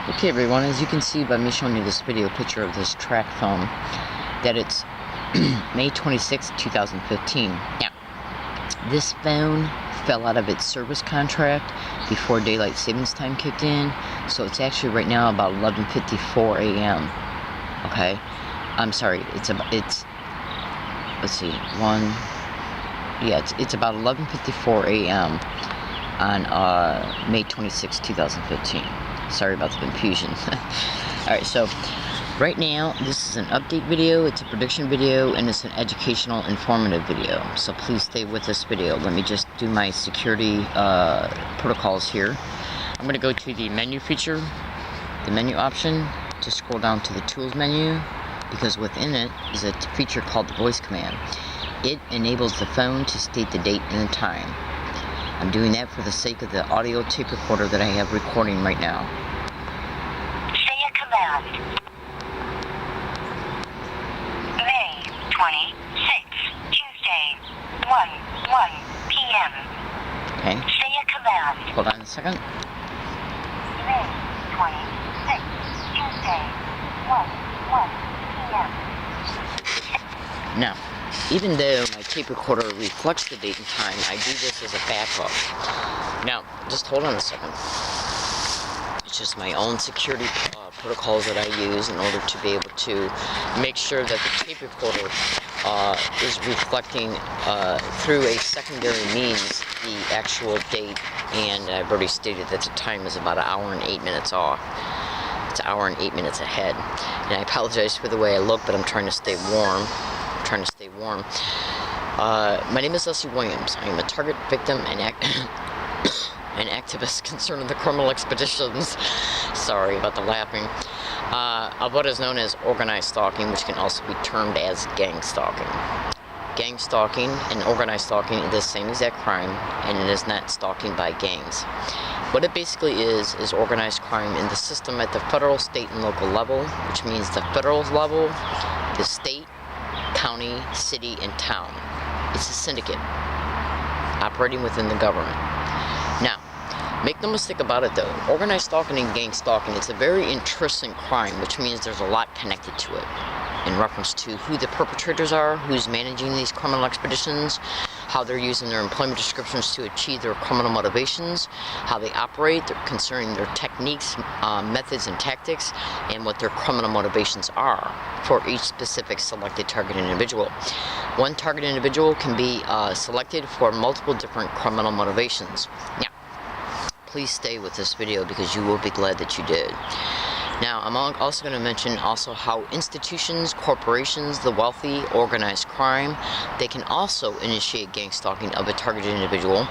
Okay everyone, as you can see by me showing you this video picture of this track phone, that it's May 26, 2015. Now, this phone fell out of its service contract before daylight savings time kicked in, so it's actually right now about 11:54 a.m. Okay, I'm sorry, it's let's see, it's about 11:54 a.m. on May 26, 2015. Sorry about the confusion. Alright, so right now this is an update video, it's a prediction video, and it's an educational, informative video. So please stay with this video. Let me just do my security protocols here. I'm going to go to the menu feature, the menu option, to scroll down to the tools menu, because within it is a feature called the voice command. It enables the phone to state the date and the time. I'm doing that for the sake of the audio tape recorder that I have recording right now. Say a command. May 26, Tuesday, 1 p.m. Okay. Say a command. Hold on a second. May 26, Tuesday, 1 p.m. Now, even though my tape recorder reflects the date and time, I do this as a backup. Now, just hold on a second. It's just my own security protocols that I use in order to be able to make sure that the tape recorder is reflecting through a secondary means the actual date, and I've already stated that the time is about 1 hour and 8 minutes off. It's 1 hour and 8 minutes ahead. And I apologize for the way I look, but I'm trying to stay warm. My name is Leslie Williams. I am a target victim and an activist concerned with the criminal expeditions. Sorry about the laughing. Of what is known as organized stalking, which can also be termed as gang stalking. Gang stalking and organized stalking are the same exact crime, and it is not stalking by gangs. What it basically is organized crime in the system at the federal, state, and local level, which means the federal level, the state, county, city, and town. It's a syndicate operating within the government. Now, make no mistake about it though, organized stalking and gang stalking, it's a very interesting crime, which means there's a lot connected to it in reference to who the perpetrators are, who's managing these criminal expeditions, how they're using their employment descriptions to achieve their criminal motivations, how they operate, concerning their techniques, methods, and tactics, and what their criminal motivations are for each specific selected target individual. One target individual can be selected for multiple different criminal motivations. Now, please stay with this video because you will be glad that you did. Now, I'm also going to mention also how institutions, corporations, the wealthy, organized crime, they can also initiate gang stalking of a targeted individual.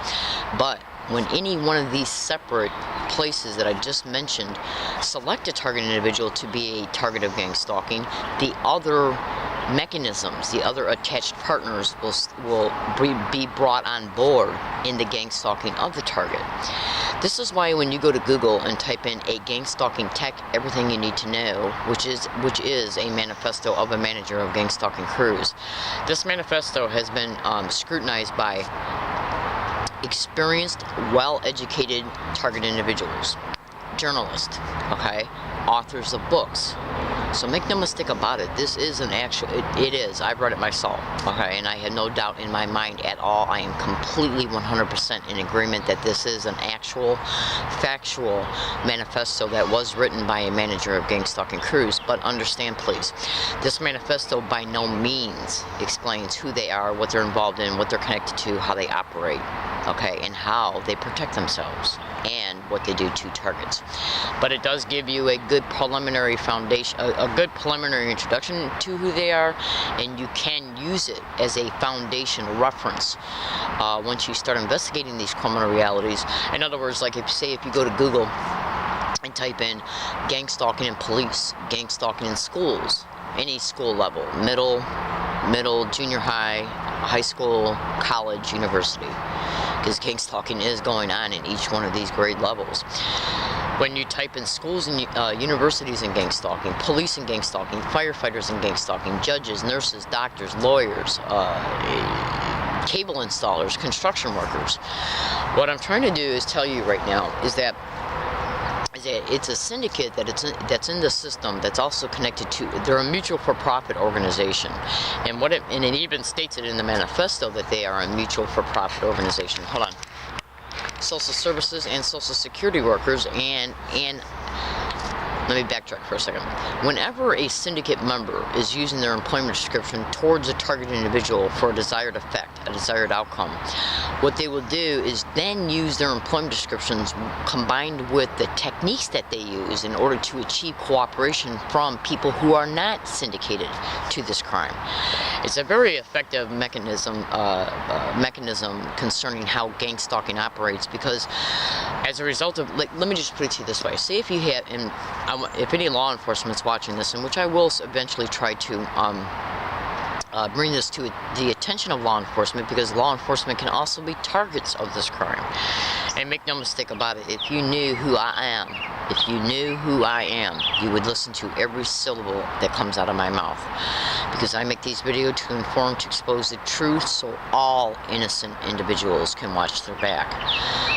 But when any one of these separate places that I just mentioned select a targeted individual to be a target of gang stalking, the other mechanisms, the other attached partners will be brought on board in the gang stalking of the target. This is why when you go to Google and type in a gang stalking tech, everything you need to know, which is a manifesto of a manager of gang stalking crews. This manifesto has been scrutinized by experienced, well-educated target individuals, journalists, okay, authors of books. So make no mistake about it, this is an actual, it is, I've read it myself, okay, and I have no doubt in my mind at all, I am completely 100% in agreement that this is an actual, factual manifesto that was written by a manager of gang stalking crews. But understand please, this manifesto by no means explains who they are, what they're involved in, what they're connected to, how they operate, okay, and how they protect themselves, and what they do to targets. But it does give you a good preliminary foundation, a good preliminary introduction to who they are, and you can use it as a foundation reference once you start investigating these criminal realities. In other words, like if you go to Google and type in gang stalking in police, gang stalking in schools, any school level, middle, junior high, high school, college, university, because gang stalking is going on in each one of these grade levels. When you type in schools and universities in gang stalking, police in gang stalking, firefighters in gang stalking, judges, nurses, doctors, lawyers, cable installers, construction workers, what I'm trying to do is tell you right now is that that it's a syndicate that's in the system that's also connected to. They're a mutual for-profit organization, and it even states it in the manifesto that they are a mutual for-profit organization. Hold on. Social services and social security workers and let me backtrack for a second. Whenever a syndicate member is using their employment description towards a targeted individual for a desired effect, a desired outcome, what they will do is then use their employment descriptions combined with the techniques that they use in order to achieve cooperation from people who are not syndicated to this crime. It's a very effective mechanism concerning how gang stalking operates, because as a result of, like, let me just put it to you this way. Say if you have, and if any law enforcement's watching this, and which I will eventually try to bring this to the attention of law enforcement, because law enforcement can also be targets of this crime. And make no mistake about it, if you knew who I am, you would listen to every syllable that comes out of my mouth. Because I make these videos to inform, to expose the truth, so all innocent individuals can watch their back.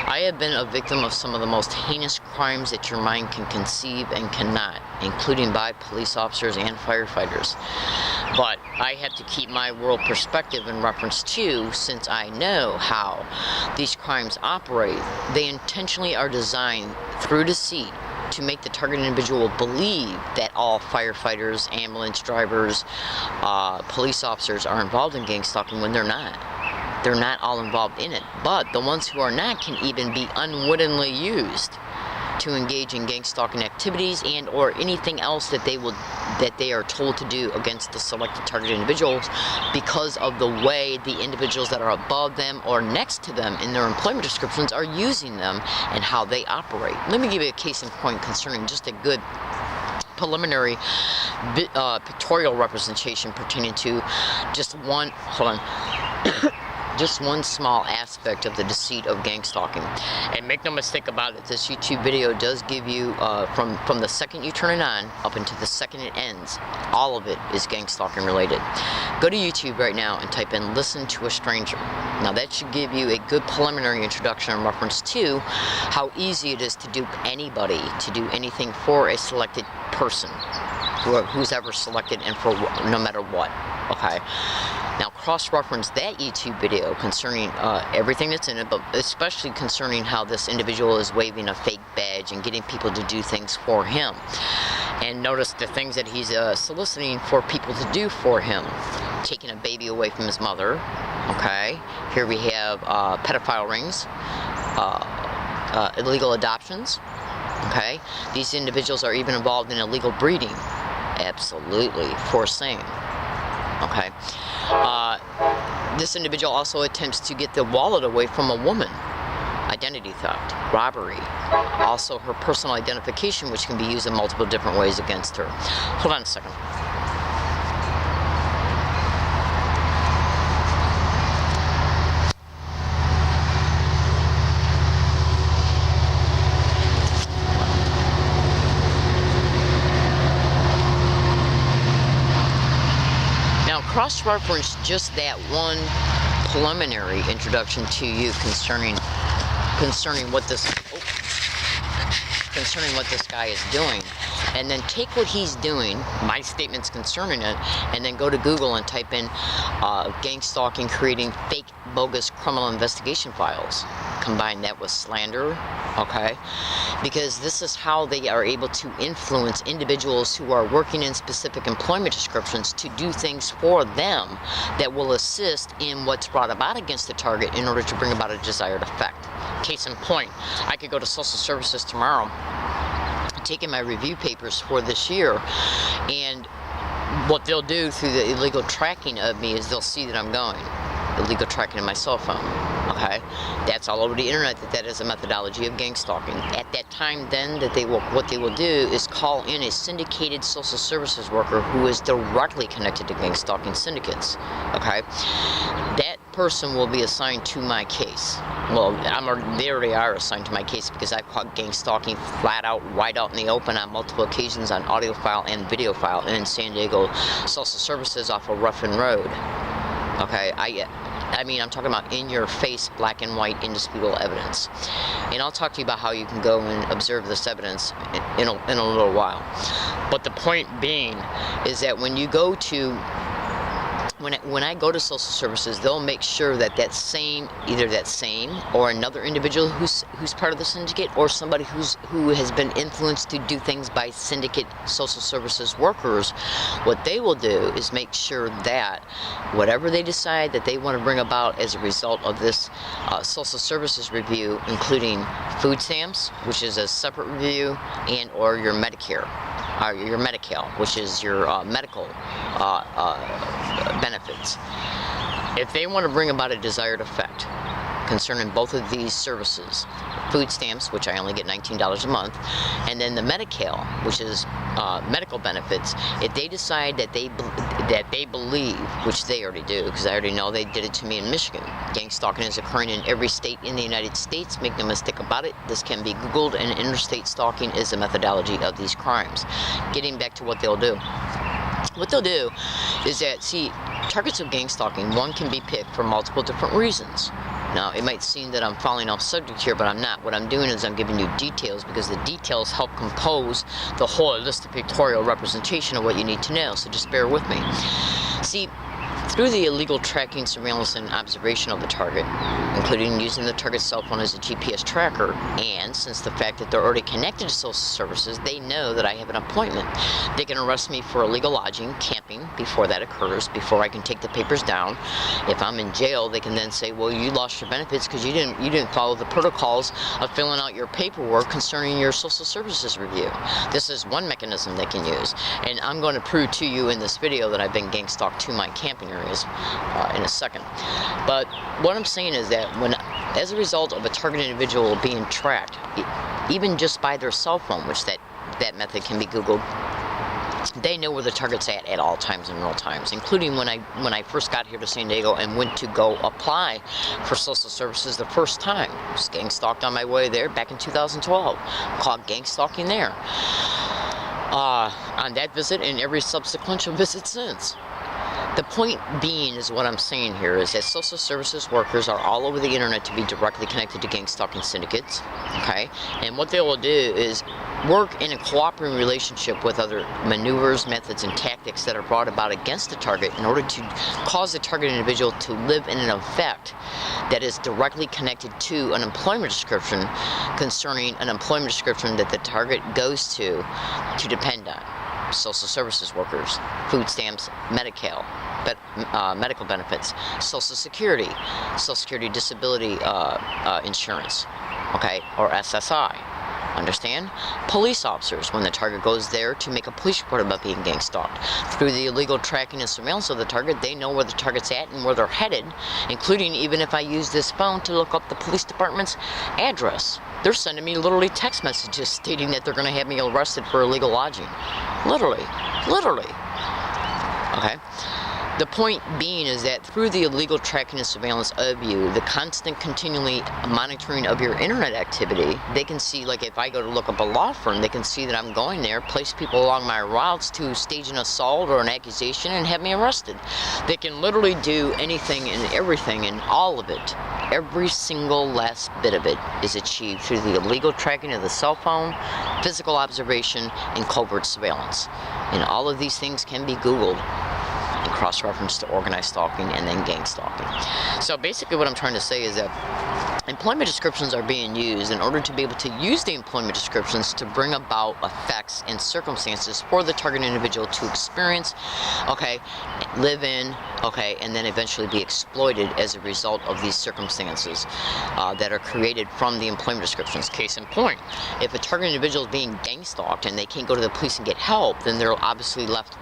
I have been a victim of some of the most heinous crimes that your mind can conceive and cannot, including by police officers and firefighters. But I have to keep my world perspective in reference to, since I know how these crimes operate, they intentionally are designed through deceit to make the targeted individual believe that all firefighters, ambulance drivers, police officers are involved in gang stalking when they're not. They're not all involved in it. But the ones who are not can even be unwittingly used to engage in gang stalking activities and or anything else that they are told to do against the selected targeted individuals, because of the way the individuals that are above them or next to them in their employment descriptions are using them and how they operate. Let me give you a case in point concerning just a good preliminary pictorial representation pertaining to just one, just one small aspect of the deceit of gang stalking. And make no mistake about it, this YouTube video does give you, from the second you turn it on up until the second it ends, all of it is gang stalking related. Go to YouTube right now and type in "listen to a stranger." Now that should give you a good preliminary introduction in reference to how easy it is to dupe anybody to do anything for a selected person, who's ever selected, and for no matter what. Okay. Now cross-reference that YouTube video concerning everything that's in it, but especially concerning how this individual is waving a fake badge and getting people to do things for him. And notice the things that he's soliciting for people to do for him. Taking a baby away from his mother. Okay. Here we have pedophile rings, illegal adoptions. Okay. These individuals are even involved in illegal breeding. Absolutely. For same. Okay. This individual also attempts to get the wallet away from a woman. Identity theft, robbery, also her personal identification, which can be used in multiple different ways against her. Hold on a second. Cross-reference just that one preliminary introduction to you concerning what this guy is doing, and then take what he's doing, my statements concerning it, and then go to Google and type in gang stalking creating fake bogus criminal investigation files. Combine that with slander, okay? Because this is how they are able to influence individuals who are working in specific employment descriptions to do things for them that will assist in what's brought about against the target in order to bring about a desired effect. Case in point, I could go to social services tomorrow, taking my review papers for this year, and what they'll do through the illegal tracking of me is they'll see that I'm going. Illegal tracking of my cell phone. Okay, that's all over the internet. That is a methodology of gang stalking. At that time, then, what they will do is call in a syndicated social services worker who is directly connected to gang stalking syndicates. Okay, that person will be assigned to my case. Well, they already are assigned to my case because I've caught gang stalking flat out, right out in the open on multiple occasions on audio file and video file in San Diego social services off of Ruffin Road. Okay, I mean, I'm talking about in your face, black and white, indisputable evidence. And I'll talk to you about how you can go and observe this evidence in a little while. But the point being is that when you go to when I go to social services, they'll make sure that either that same or another individual who's part of the syndicate, or somebody who has been influenced to do things by syndicate social services workers, what they will do is make sure that whatever they decide that they want to bring about as a result of this social services review, including food stamps, which is a separate review, and or your Medicare, your Medi-Cal, which is your medical benefits. If they want to bring about a desired effect concerning both of these services, food stamps, which I only get $19 a month, and then the Medi-Cal, which is medical benefits, if they decide that they believe, which they already do, because I already know they did it to me in Michigan. Gang stalking is occurring in every state in the United States. Make no mistake about it. This can be Googled, and interstate stalking is the methodology of these crimes. Getting back to what they'll do. What they'll do is that, see, targets of gang stalking, one can be picked for multiple different reasons. Now, it might seem that I'm falling off subject here, but I'm not. What I'm doing is I'm giving you details, because the details help compose the holistic pictorial representation of what you need to know, so just bear with me. See, through the illegal tracking, surveillance, and observation of the target, including using the target's cell phone as a GPS tracker, and since the fact that they're already connected to social services, they know that I have an appointment. They can arrest me for illegal lodging, camping, before that occurs, before I can take the papers down. If I'm in jail, they can then say, well, you lost your benefits because you didn't follow the protocols of filling out your paperwork concerning your social services review. This is one mechanism they can use, and I'm going to prove to you in this video that I've been gang stalked to my camping areas in a second. But what I'm saying is that as a result of a targeted individual being tracked, even just by their cell phone, which that method can be Googled, they know where the target's at all times in real times, including when I first got here to San Diego and went to go apply for social services the first time. I was gang stalked on my way there back in 2012. Caught gang stalking there. On that visit and every subsequent visit since. The point being is what I'm saying here is that social services workers are all over the internet to be directly connected to gang stalking syndicates, okay? And what they will do is work in a cooperating relationship with other maneuvers, methods, and tactics that are brought about against the target in order to cause the target individual to live in an effect that is directly connected to an employment description concerning an employment description that the target goes to depend on. Social services workers, food stamps, Medi-Cal, medical benefits, Social Security disability insurance, okay, or SSI. Understand? Police officers, when the target goes there to make a police report about being gang stalked. Through the illegal tracking and surveillance of the target, they know where the target's at and where they're headed, including even if I use this phone to look up the police department's address. They're sending me literally text messages stating that they're going to have me arrested for illegal lodging. Literally. Okay? The point being is that through the illegal tracking and surveillance of you, the constant continually monitoring of your internet activity, they can see, like if I go to look up a law firm, they can see that I'm going there, place people along my routes to stage an assault or an accusation and have me arrested. They can literally do anything and everything, and all of it, every single last bit of it is achieved through the illegal tracking of the cell phone, physical observation, and covert surveillance. And all of these things can be Googled and cross-reference to organized stalking and then gang stalking. So basically what I'm trying to say is that employment descriptions are being used in order to be able to use the employment descriptions to bring about effects and circumstances for the target individual to experience, okay, live in, okay, and then eventually be exploited as a result of these circumstances that are created from the employment descriptions. Case in point, if a target individual is being gang stalked and they can't go to the police and get help, then they're obviously left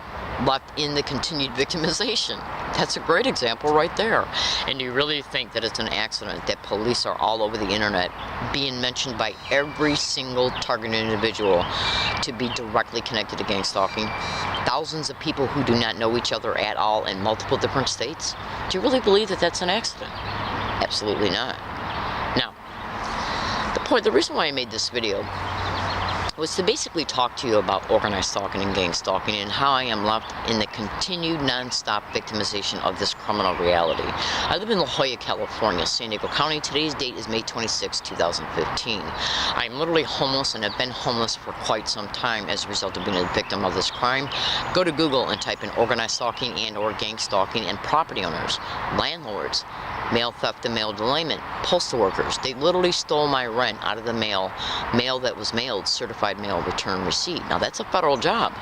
in the continued victimization. That's a great example right there. And you really think that it's an accident that police are all over the internet being mentioned by every single targeted individual to be directly connected to gang stalking? Thousands of people who do not know each other at all in multiple different states? Do you really believe that that's an accident? Absolutely not. Now, the reason why I made this video was to basically talk to you about organized stalking and gang stalking and how I am left in the continued non-stop victimization of this criminal reality. I live in La Jolla, California, San Diego County. Today's date is May 26, 2015. I'm literally homeless and have been homeless for quite some time as a result of being a victim of this crime. Go to Google and type in organized stalking and or gang stalking, and property owners, landlords, mail theft and mail delayment, postal workers. They literally stole my rent out of the mail that was mailed, certified mail return receipt. Now that's a federal job.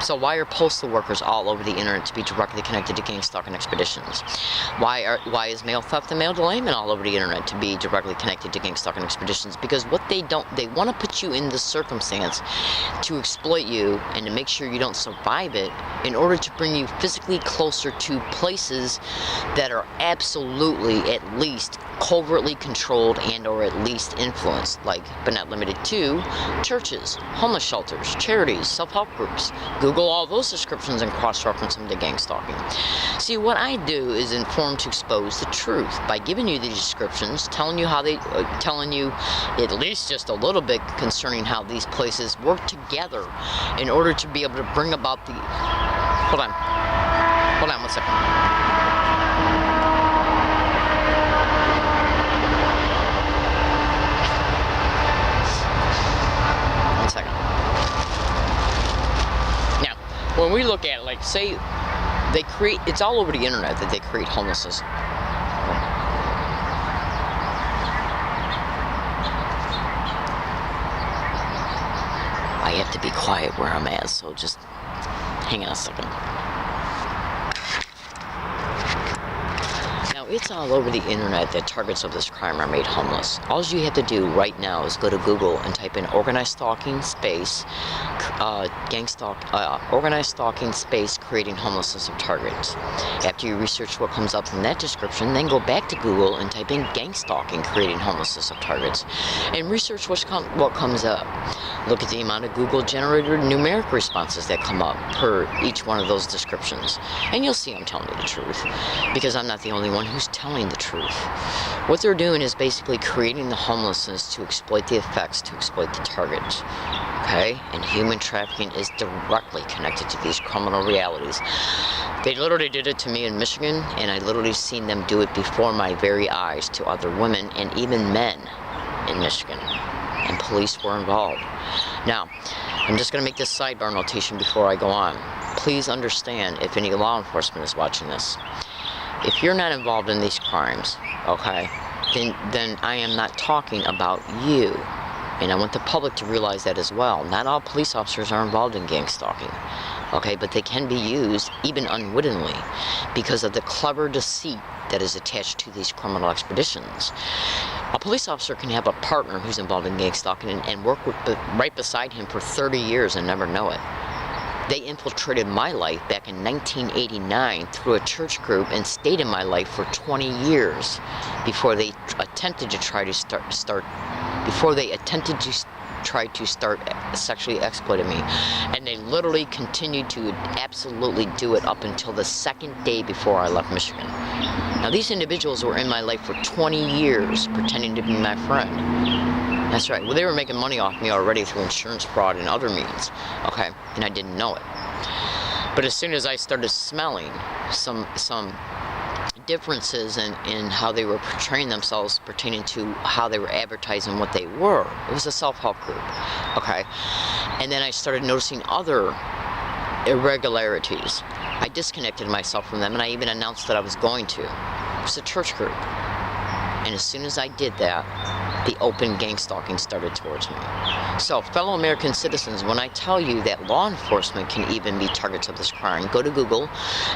So why are postal workers all over the internet to be directly connected to gang stalking expeditions? Why is mail theft and mail delayment all over the internet to be directly connected to gang stalking expeditions? Because what they want to put you in the circumstance to exploit you and to make sure you don't survive it in order to bring you physically closer to places that are absolutely at least covertly controlled and or at least influenced, like but not limited to churches, homeless shelters, charities, self-help groups. Google all those descriptions and cross-reference them to gang stalking. See, what I do is inform to expose the truth by giving you these descriptions, telling you how they, telling you at least just a little bit concerning how these places work together in order to be able to bring about the. Hold on 1 second. When we look at it, like, say, they create, it's all over the internet that they create homelessness. I have to be quiet where I'm at, so just hang on a second. Now, it's all over the internet that targets of this crime are made homeless. All you have to do right now is go to Google and type in organized stalking space organized stalking space creating homelessness of targets. After you research what comes up in that description, then go back to Google and type in gang stalking creating homelessness of targets and research what comes up. Look at the amount of Google generated numeric responses that come up per each one of those descriptions, and you'll see I'm telling you the truth, because I'm not the only one who's telling the truth. What they're doing is basically creating the homelessness to exploit the effects, to exploit the targets. Okay? And human trafficking is directly connected to these criminal realities. They literally did it to me in Michigan, and I literally seen them do it before my very eyes to other women and even men in Michigan. And police were involved. Now, I'm just going to make this sidebar notation before I go on. Please understand, if any law enforcement is watching this, if you're not involved in these crimes, okay, then I am not talking about you. And I want the public to realize that as well. Not all police officers are involved in gang stalking, okay, but they can be used, even unwittingly, because of the clever deceit that is attached to these criminal expeditions. A police officer can have a partner who's involved in gang stalking and work right beside him for 30 years and never know it. They infiltrated my life back in 1989 through a church group and stayed in my life for 20 years before they attempted to try to start sexually exploiting me. And they literally continued to absolutely do it up until the second day before I left Michigan. Now, these individuals were in my life for 20 years pretending to be my friend. That's right. Well, they were making money off me already through insurance fraud and other means, okay? And I didn't know it. But as soon as I started smelling some differences in how they were portraying themselves pertaining to how they were advertising what they were, it was a self-help group, okay? And then I started noticing other irregularities. I disconnected myself from them, and I even announced that I was going to. It was a church group. And as soon as I did that, the open gang stalking started towards me. So, fellow American citizens, when I tell you that law enforcement can even be targets of this crime, go to Google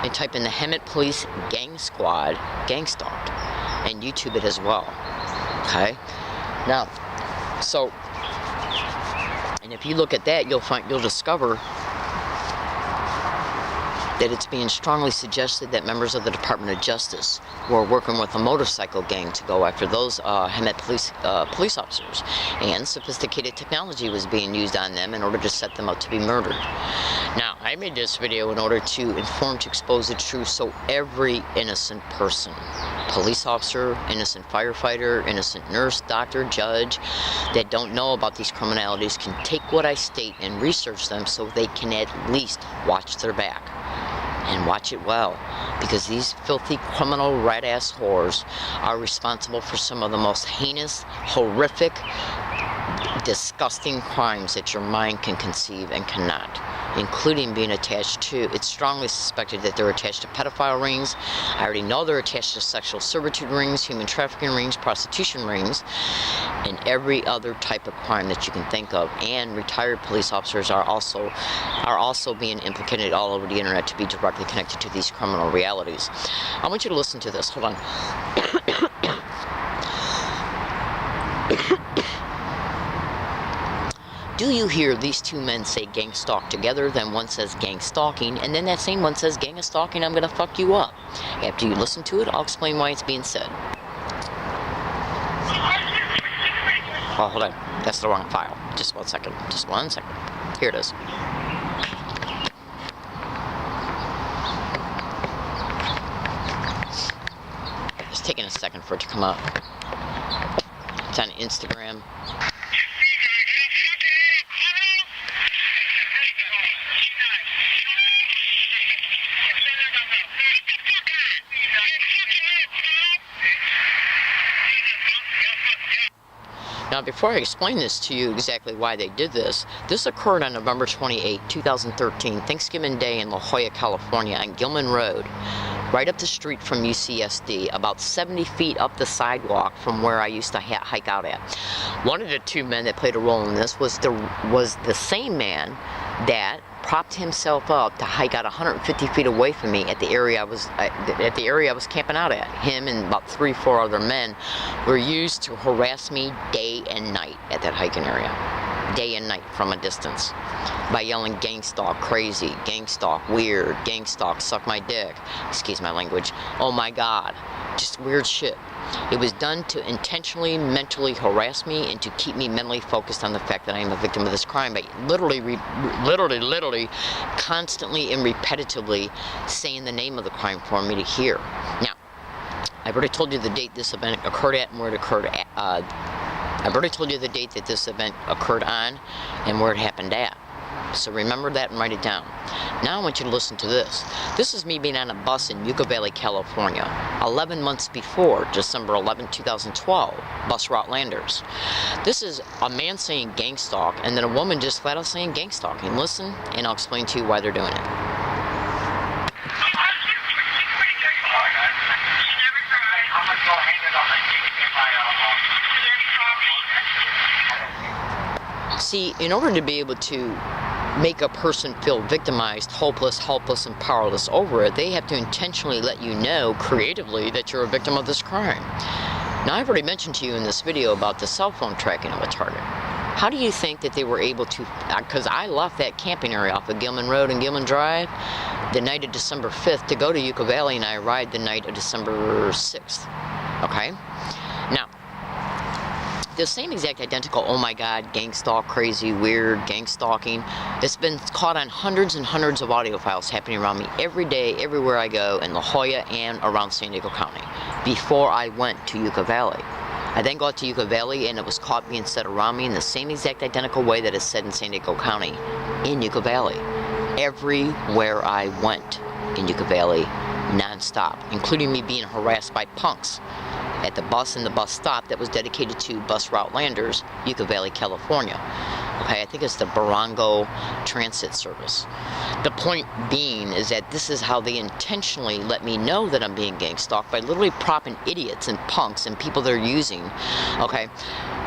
and type in the Hemet Police Gang Squad gang stalked, and YouTube it as well. Okay? Now, so, and if you look at that, you'll discover that it's being strongly suggested that members of the Department of Justice were working with a motorcycle gang to go after those Hemet police officers, and sophisticated technology was being used on them in order to set them up to be murdered. Now, I made this video in order to inform, to expose the truth, so every innocent person, police officer, innocent firefighter, innocent nurse, doctor, judge, that don't know about these criminalities can take what I state and research them so they can at least watch their back. And watch it well, because these filthy criminal rat-ass whores are responsible for some of the most heinous, horrific, disgusting crimes that your mind can conceive and cannot, including being attached to, it's strongly suspected that they're attached to pedophile rings. I already know they're attached to sexual servitude rings, human trafficking rings, prostitution rings, and every other type of crime that you can think of. And retired police officers are also being implicated all over the internet to be directly connected to these criminal realities. I want you to listen to this. Hold on. Do you hear these two men say gang stalk together? Then one says gang stalking, and then that same one says gang stalking, I'm gonna fuck you up. After you listen to it, I'll explain why it's being said. Oh, hold on. That's the wrong file. Just 1 second. Just 1 second. Here it is. It's taking a second for it to come up. It's on Instagram. Now, before I explain this to you exactly why they did this occurred on November 28, 2013, Thanksgiving Day in La Jolla, California, on Gilman Road, right up the street from UCSD, about 70 feet up the sidewalk from where I used to hike out at. One of the two men that played a role in this was the same man that propped himself up to hike out 150 feet away from me at the area I was camping out at. Him and about 3-4 other men were used to harass me day and night at that hiking area, day and night from a distance, by yelling gang stalk, crazy, gang stalk, weird, gang stalk, suck my dick, excuse my language, oh my god, just weird shit. It was done to intentionally, mentally harass me and to keep me mentally focused on the fact that I am a victim of this crime by literally, constantly and repetitively saying the name of the crime for me to hear. Now, I've already told you the date this event occurred at and where it occurred at. I've already told you the date that this event occurred on and where it happened at. So remember that and write it down. Now I want you to listen to this. This is me being on a bus in Yucca Valley, California, 11 months before December 11, 2012, bus route Landers. This is a man saying gang stalk, and then a woman just flat out saying gang stalking. Listen, and I'll explain to you why they're doing it. See, in order to be able to make a person feel victimized, hopeless, helpless, and powerless over it, they have to intentionally let you know creatively that you're a victim of this crime. Now, I've already mentioned to you in this video about the cell phone tracking of a target. How do you think that they were able to, because I left that camping area off of Gilman Road and Gilman Drive the night of December 5th to go to Yucca Valley, and I arrived the night of December 6th. Okay? Now, the same exact identical, oh my god, gang stalk, crazy, weird, gang stalking, it's been caught on hundreds and hundreds of audio files happening around me every day, everywhere I go in La Jolla and around San Diego County before I went to Yucca Valley. I then got to Yucca Valley and it was caught being said around me in the same exact identical way that it's said in San Diego County in Yucca Valley. Everywhere I went in Yucca Valley, non-stop, including me being harassed by punks at the bus and the bus stop that was dedicated to bus route Landers, Yucca Valley, California. Okay, I think it's the Barango Transit Service. The point being is that this is how they intentionally let me know that I'm being gang stalked, by literally propping idiots and punks and people they're using, okay,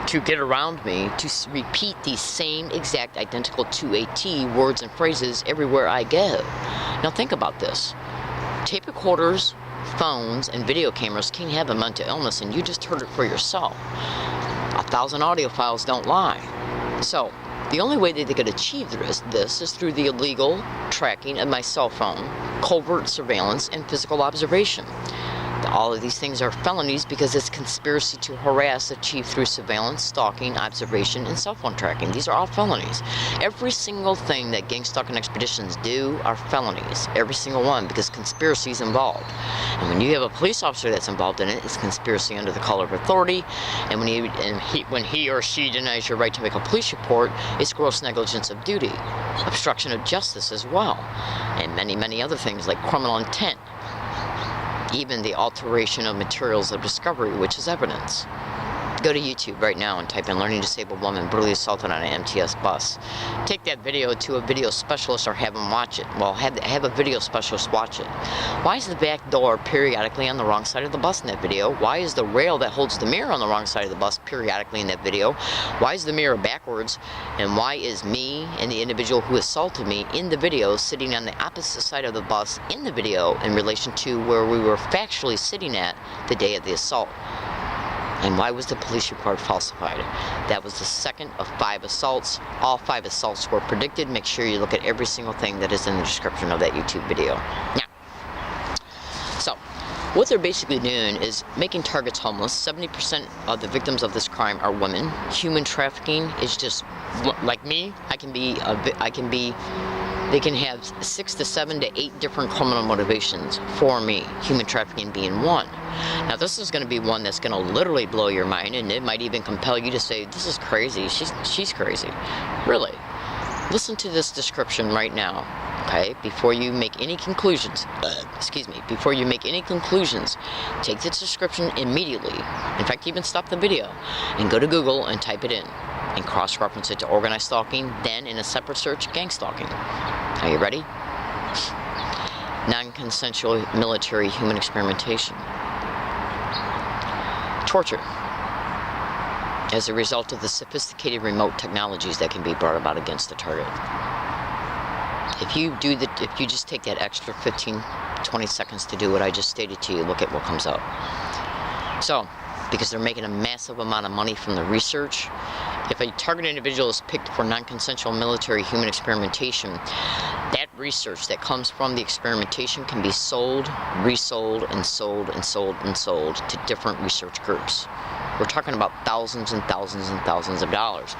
to get around me, to repeat these same exact identical to a T words and phrases everywhere I go. Now think about this. Tape recorders, phones, and video cameras can have a mental illness, and you just heard it for yourself. 1,000 audio files don't lie. So, the only way that they could achieve this is through the illegal tracking of my cell phone covert surveillance, and physical observation. All of these things are felonies because it's conspiracy to harass achieved through surveillance, stalking, observation, and cell phone tracking. These are all felonies. Every single thing that gang stalking expeditions do are felonies. Every single one, because conspiracy is involved. And when you have a police officer that's involved in it, it's conspiracy under the color of authority. And when he or she denies your right to make a police report, it's gross negligence of duty, obstruction of justice as well, and many, many other things like criminal intent. Even the alteration of materials of discovery, which is evidence. Go to YouTube right now and type in learning disabled woman brutally assaulted on an MTS bus. Take that video to a video specialist or have them watch it. Well, have a video specialist watch it. Why is the back door periodically on the wrong side of the bus in that video? Why is the rail that holds the mirror on the wrong side of the bus periodically in that video? Why is the mirror backwards? And why is me and the individual who assaulted me in the video sitting on the opposite side of the bus in the video in relation to where we were factually sitting at the day of the assault? And why was the police report falsified? That was the second of 5 assaults. All 5 assaults were predicted. Make sure you look at every single thing that is in the description of that YouTube video. Now, so what they're basically doing is making targets homeless. 70% of the victims of this crime are women. Human trafficking is just like me. They can have 6 to 7 to 8 different criminal motivations for me, human trafficking being one. Now this is going to be one that's going to literally blow your mind, and it might even compel you to say, this is crazy, she's crazy. Really. Listen to this description right now, okay? Before you make any conclusions, before you make any conclusions, take this description immediately. In fact, even stop the video and go to Google and type it in and cross-reference it to organized stalking, then in a separate search, gang stalking. Are you ready? Non-consensual military human experimentation. Torture. As a result of the sophisticated remote technologies that can be brought about against the target. If you just take that extra 15-20 seconds to do what I just stated to you, look at what comes up. So, because they're making a massive amount of money from the research, if a target individual is picked for non-consensual military human experimentation, that research that comes from the experimentation can be sold, resold, and sold, and sold, and sold to different research groups. We're talking about thousands and thousands and thousands of dollars.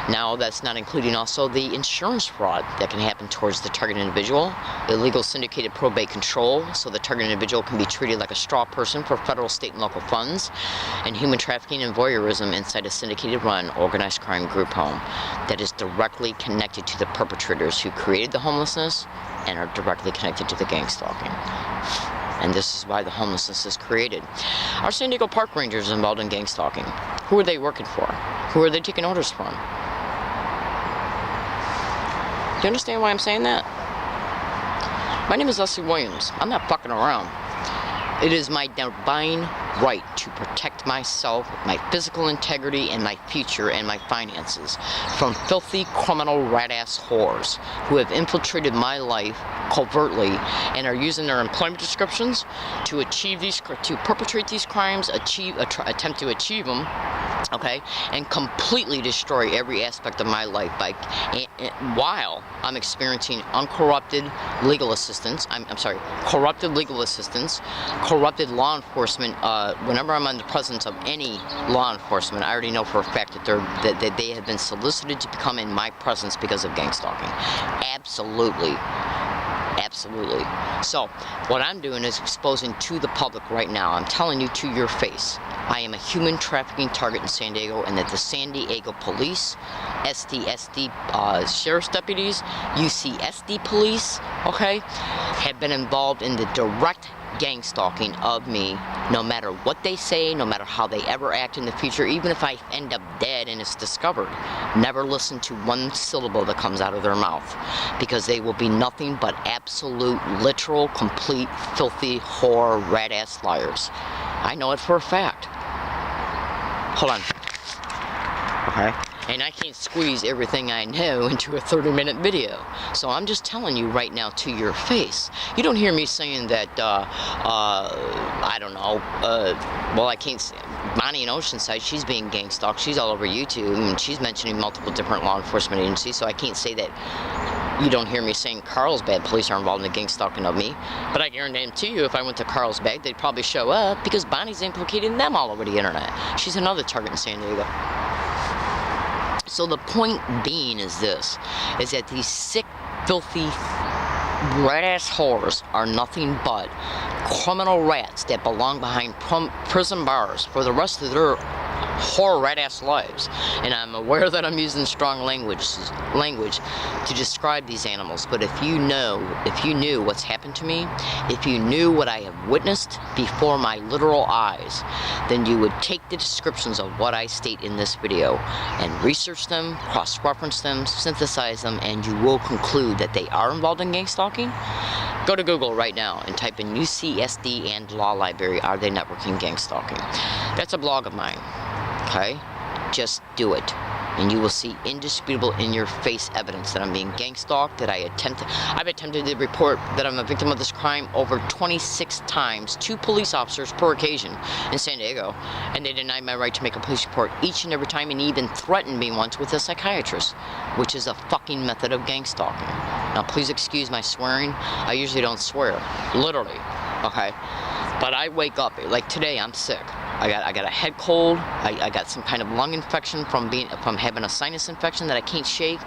Now, that's not including also the insurance fraud that can happen towards the target individual, illegal syndicated probate control, so the target individual can be treated like a straw person for federal, state, and local funds, and human trafficking and voyeurism inside a syndicated run, organized crime group home that is directly connected to the perpetrators who created the homelessness and are directly connected to the gang stalking. And this is why the homelessness is created. Our San Diego Park Rangers are involved in gang stalking. Who are they working for? Who are they taking orders from? Do you understand why I'm saying that? My name is Leslie Williams. I'm not fucking around. It is my divine right to protect myself, my physical integrity, and my future and my finances from filthy criminal rat-ass whores who have infiltrated my life covertly and are using their employment descriptions to perpetrate these crimes, attempt to achieve them, okay, and completely destroy every aspect of my life while I'm experiencing uncorrupted legal assistance. Corrupted legal assistance, corrupted law enforcement. Whenever I'm in the presence of any law enforcement, I already know for a fact that they have been solicited to become in my presence because of gang stalking. Absolutely. Absolutely. So, what I'm doing is exposing to the public right now. I'm telling you to your face, I am a human trafficking target in San Diego, and that the San Diego police, SDSD sheriff's deputies, UCSD police, okay, have been involved in the direct gang stalking of me, no matter what they say, no matter how they ever act in the future, even if I end up dead and it's discovered. Never listen to one syllable that comes out of their mouth, because they will be nothing but absolute, literal, complete, filthy, whore, rat-ass liars. I know it for a fact. Hold on. Okay. And I can't squeeze everything I know into a 30-minute video. So I'm just telling you right now to your face. You don't hear me saying that, I don't know, well, I can't say, Bonnie in Oceanside, she's being gang stalked. She's all over YouTube, and she's mentioning multiple different law enforcement agencies, so I can't say that You don't hear me saying Carlsbad police are involved in the gang stalking of me, but I guarantee you if I went to Carlsbad, they'd probably show up because Bonnie's implicating them all over the internet. She's another target in San Diego. So the point being is this, is that these sick, filthy, rat-ass whores are nothing but criminal rats that belong behind prison bars for the rest of their whore rat-ass lives. And I'm aware that I'm using strong language to describe these animals, but if you knew what's happened to me, if you knew what I have witnessed before my literal eyes, then you would take the descriptions of what I state in this video and research them, cross-reference them, synthesize them, and you will conclude that they are involved in gang stalking. Go to Google right now and type in UCSD and Law Library, are they networking gang stalking? That's a blog of mine, okay? Just do it, and you will see indisputable in-your-face evidence that I'm being gang stalked, that I've attempted to report that I'm a victim of this crime over 26 times to police officers per occasion in San Diego, and they denied my right to make a police report each and every time, and even threatened me once with a psychiatrist, which is a fucking method of gang stalking. Now please excuse my swearing, I usually don't swear, literally, okay? But I wake up, like today I'm sick. I got a head cold. I got some kind of lung infection from having a sinus infection that I can't shake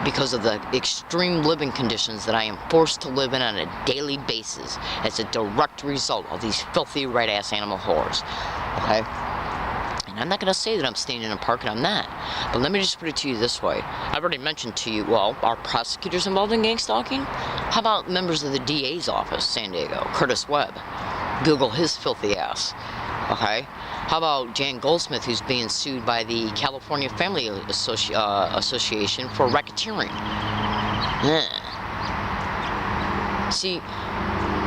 because of the extreme living conditions that I am forced to live in on a daily basis as a direct result of these filthy rat-ass animal whores. Okay? And I'm not going to say that I'm staying in a park, and I'm not. But let me just put it to you this way. I've already mentioned to you, well, are prosecutors involved in gang stalking? How about members of the DA's office, San Diego, Curtis Webb? Google his filthy ass. Okay? How about Jan Goldsmith, who's being sued by the California Family Association for racketeering? See,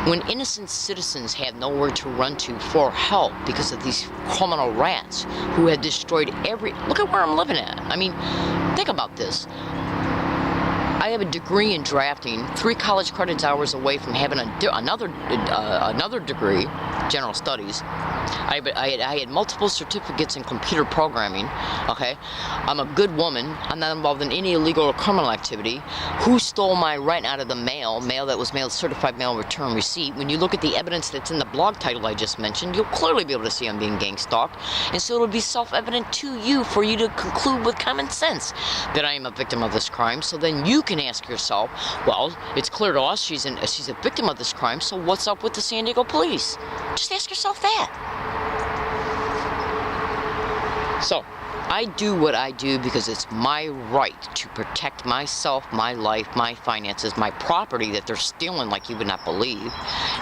when innocent citizens have nowhere to run to for help because of these criminal rats who have destroyed look at where I'm living at. I mean, think about this. I have a degree in drafting, 3 college credits hours away from having another degree, general studies. I had multiple certificates in computer programming, okay? I'm a good woman. I'm not involved in any illegal or criminal activity. Who stole my rent out of the mail that was mailed, certified mail return receipt? When you look at the evidence that's in the blog title I just mentioned, you'll clearly be able to see I'm being gang stalked. And so it'll be self-evident to you for you to conclude with common sense that I am a victim of this crime. So then you can ask yourself, well, it's clear to us she's a victim of this crime, so what's up with the San Diego police? Just ask yourself that. So, I do what I do because it's my right to protect myself, my life, my finances, my property that they're stealing like you would not believe.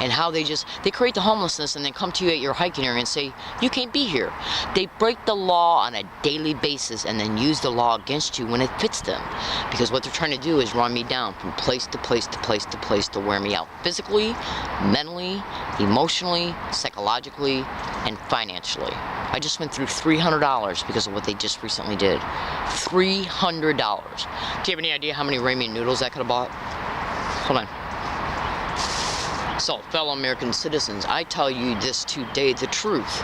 And how they create the homelessness and then come to you at your hiking area and say, you can't be here. They break the law on a daily basis and then use the law against you when it fits them. Because what they're trying to do is run me down from place to place to place to place to wear me out physically, mentally, emotionally, psychologically, and financially. I just went through $300 because of what they just recently did. $300. Do you have any idea how many ramen noodles I could have bought? Hold on. So, fellow American citizens, I tell you this today, the truth.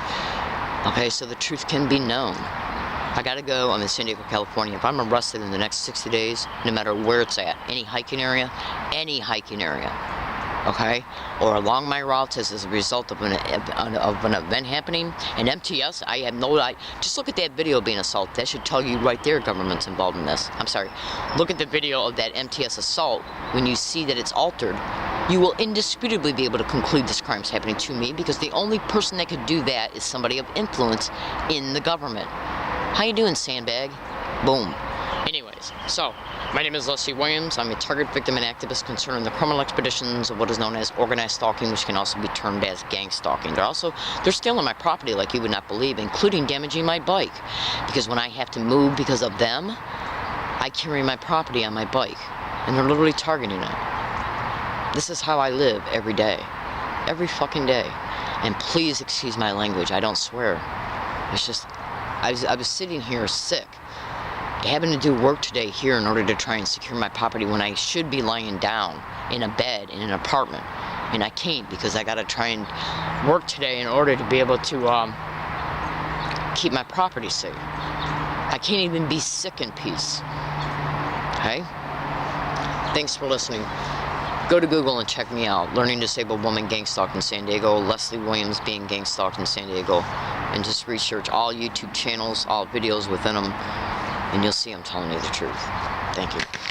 Okay, so the truth can be known. I gotta go. I'm in San Diego, California. If I'm arrested in the next 60 days, no matter where it's at, any hiking area, okay, or along my routes as a result of an event happening, and MTS, just look at that video being assault. That should tell you right there government's involved in this. I'm sorry. Look at the video of that MTS assault. When you see that it's altered, you will indisputably be able to conclude this crime's happening to me because the only person that could do that is somebody of influence in the government. How you doing, sandbag? Boom. Anyways, so, my name is Leslie Williams. I'm a target victim and activist concerned in the criminal expeditions of what is known as organized stalking, which can also be termed as gang stalking. They're stealing my property like you would not believe, including damaging my bike. Because when I have to move because of them, I carry my property on my bike. And they're literally targeting it. This is how I live every day. Every fucking day. And please excuse my language, I don't swear. It's just, I was sitting here sick, having to do work today here in order to try and secure my property when I should be lying down in a bed in an apartment. And I can't because I gotta try and work today in order to be able to keep my property safe. I can't even be sick in peace. Okay? Thanks for listening. Go to Google and check me out. Learning Disabled Woman Gang Stalked in San Diego. Leslie Williams being gang stalked in San Diego. And just research all YouTube channels, all videos within them, and you'll see I'm telling you the truth. Thank you.